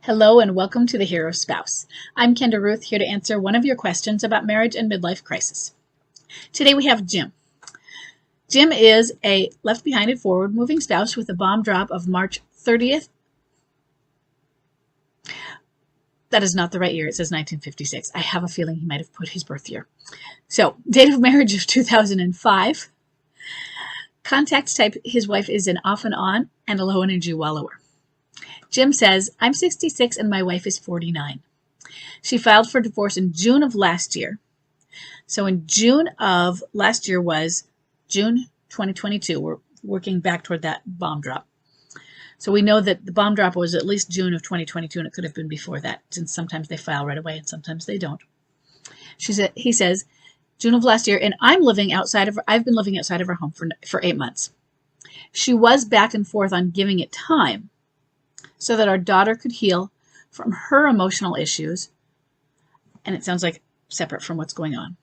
Hello and welcome to The Hero Spouse. I'm Kenda Ruth, here to answer one of your questions about marriage and midlife crisis. Today we have Jim. Jim is a left behind and forward moving spouse with a bomb drop of March 30th. That is not the right year. It says 1956. I have a feeling he might have put his birth year. So, date of marriage of 2005. Contact type, his wife is an off and on and a low energy wallower. Jim says, I'm 66 and my wife is 49. She filed for divorce in June of last year. So in June of last year was June 2022. We're working back toward that bomb drop. So we know that the bomb drop was at least June of 2022, and it could have been before that, since sometimes they file right away and sometimes they don't. He says, June of last year, and I've been living outside of our home for 8 months. She was back and forth on giving it time so that our daughter could heal from her emotional issues, and it sounds like separate from what's going on,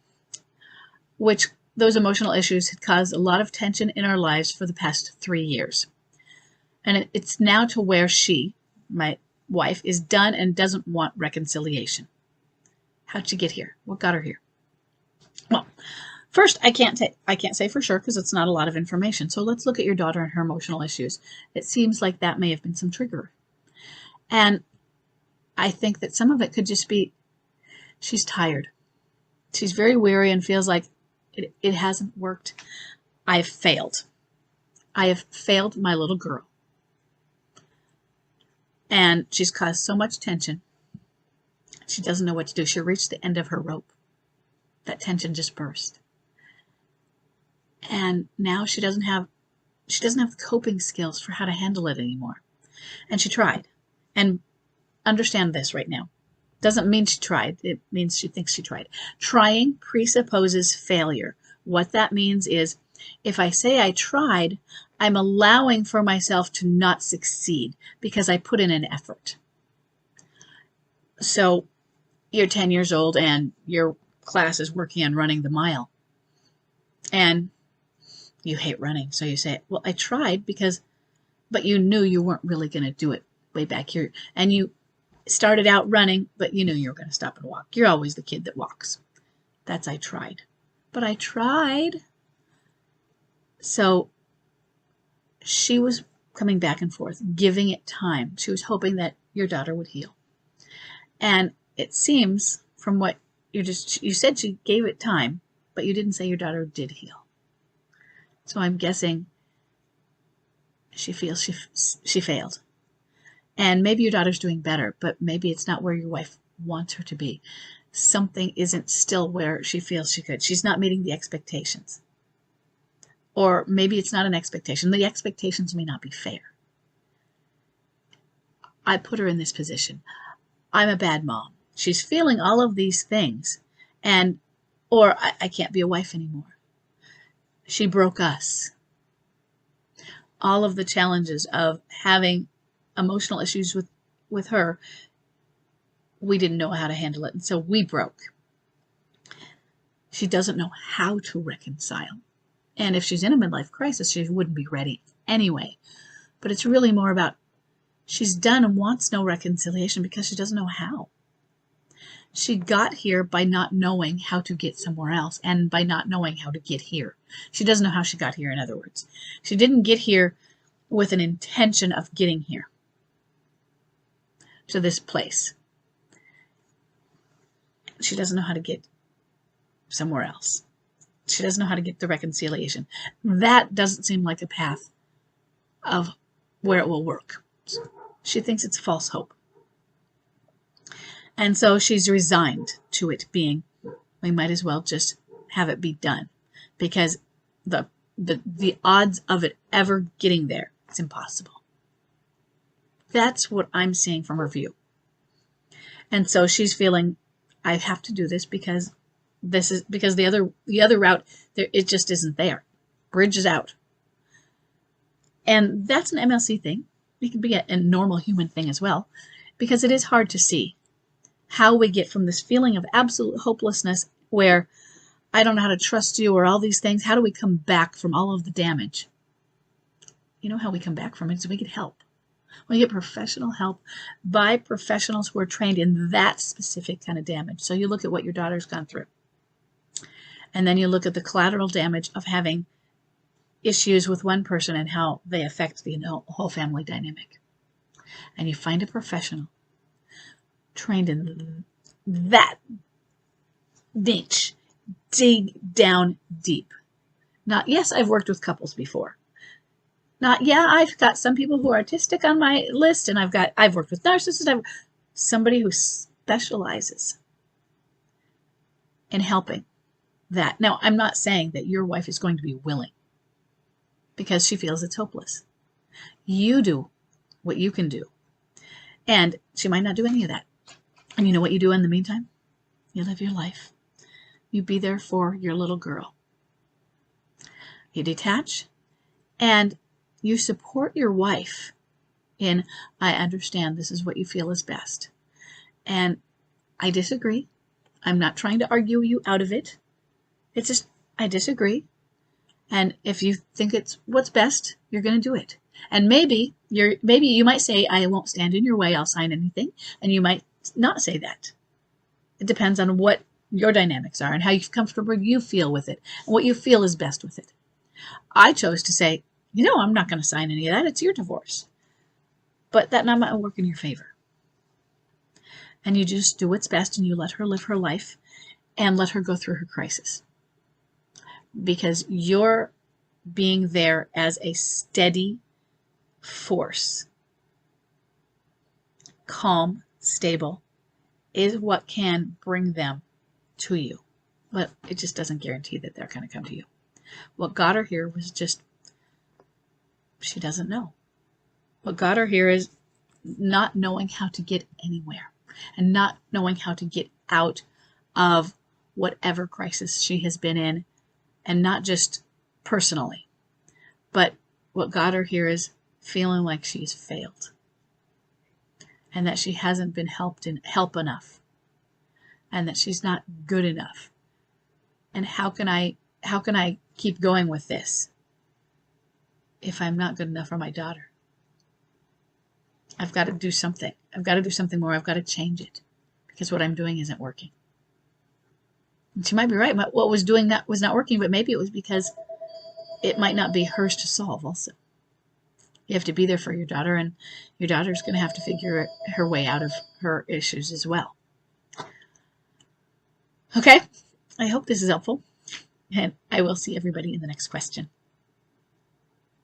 which those emotional issues had caused a lot of tension in our lives for the past 3 years. And it's now to where she, my wife, is done and doesn't want reconciliation. How'd she get here? What got her here? Well, first, I can't say for sure because it's not a lot of information. So let's look at your daughter and her emotional issues. It seems like that may have been some trigger. And I think that some of it could just be she's tired. She's very weary and feels like it hasn't worked. I've failed. I have failed my little girl. And she's caused so much tension. She doesn't know what to do. She reached the end of her rope. That tension just burst. And now she doesn't have the coping skills for how to handle it anymore. And she tried. And understand this right now. Doesn't mean she tried. It means she thinks she tried. Trying presupposes failure. What that means is if I say I tried, I'm allowing for myself to not succeed because I put in an effort. So you're 10 years old and your class is working on running the mile. And you hate running. So you say, well, I tried but you knew you weren't really going to do it way back here. And you started out running, but you knew you were going to stop and walk. You're always the kid that walks. That's I tried. But I tried. So she was coming back and forth, giving it time. She was hoping that your daughter would heal. And it seems from what you said she gave it time, but you didn't say your daughter did heal. So I'm guessing she feels she failed. And maybe your daughter's doing better, but maybe it's not where your wife wants her to be. Something isn't still where she feels she could. She's not meeting the expectations. Or maybe it's not an expectation. The expectations may not be fair. I put her in this position. I'm a bad mom. She's feeling all of these things. Or I can't be a wife anymore. She broke us. All of the challenges of having emotional issues with her, we didn't know how to handle it, and so we broke. She doesn't know how to reconcile. And if she's in a midlife crisis, she wouldn't be ready anyway. But it's really more about she's done and wants no reconciliation because she doesn't know how. She got here by not knowing how to get somewhere else and by not knowing how to get here. She doesn't know how she got here, in other words. She didn't get here with an intention of getting here to this place. She doesn't know how to get somewhere else. She doesn't know how to get the reconciliation. That doesn't seem like a path of where it will work. She thinks it's false hope. And so she's resigned to it being, we might as well just have it be done. Because the odds of it ever getting there, it's impossible. That's what I'm seeing from her view. And so she's feeling, I have to do this because the other route, it just isn't there. Bridge is out. And that's an MLC thing. It can be a normal human thing as well, because it is hard to see how we get from this feeling of absolute hopelessness where I don't know how to trust you or all these things. How do we come back from all of the damage? You know how we come back from it is we get help. We get professional help by professionals who are trained in that specific kind of damage. So you look at what your daughter's gone through. And then you look at the collateral damage of having issues with one person and how they affect the whole family dynamic. And you find a professional trained in that niche. Dig down deep. Not, yes, I've worked with couples before. Not, yeah, I've got some people who are autistic on my list, and I've worked with narcissists. Somebody who specializes in helping that. Now, I'm not saying that your wife is going to be willing because she feels it's hopeless. You do what you can do. And she might not do any of that. And you know what you do in the meantime? You live your life. You be there for your little girl. You detach and you support your wife in, I understand this is what you feel is best. And I disagree. I'm not trying to argue you out of it. It's just, I disagree. And if you think it's what's best, you're going to do it. And maybe you might say, I won't stand in your way, I'll sign anything. And you might not say that. It depends on what your dynamics are and how comfortable you feel with it and what you feel is best with it. I chose to say, I'm not going to sign any of that. It's your divorce. But that might work in your favor. And you just do what's best and you let her live her life and let her go through her crisis. Because you're being there as a steady force, calm, stable, is what can bring them to you. But it just doesn't guarantee that they're going to come to you. What got her here was just, she doesn't know. What got her here is not knowing how to get anywhere and not knowing how to get out of whatever crisis she has been in, and not just personally, but what got her here is feeling like she's failed and that she hasn't been help enough and that she's not good enough. And how can I keep going with this if I'm not good enough for my daughter? I've got to do something. I've got to do something more. I've got to change it because what I'm doing isn't working. And she might be right. What was doing that was not working, but maybe it was because it might not be hers to solve also. You have to be there for your daughter, and your daughter's going to have to figure her way out of her issues as well. Okay, I hope this is helpful, and I will see everybody in the next question.